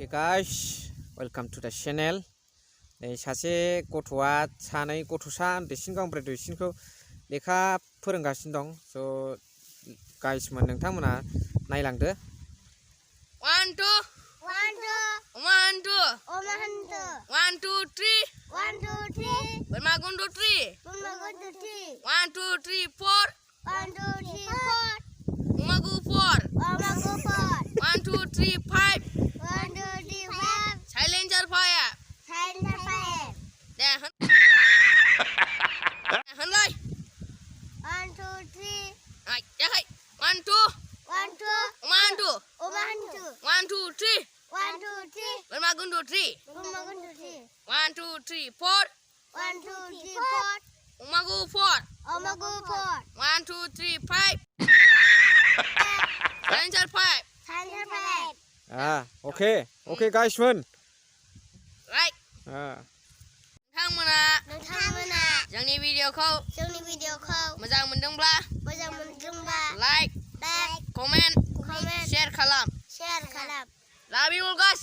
Okay guys, welcome to the channel. सासे गथ'आ सानै गथ'सा उन्दैसिन गांब्रै दुइसिनखौ लेखा फोरोंगासिनो दं। स' गाइसमोन नोंथांमोना नायलांदो। 1 2 3 Bermagundu 3 1 2 3 4 Umagu 4 1 2 3 5 Silencer 5 Dah Henlai 1 2 3 Hai ya hai 1 2 Umandu 1 2 3 Bermagundu 3 1 2 3 4 Umagu 4 1 2 3 5 Silencer 5 Okay guysमोन. Right नोंथांमोना जोंनि भिडिअखौ मोजां मोनदोंब्ला लाइक कमेन्ट शेयार खालाम share खालाम Love you all guys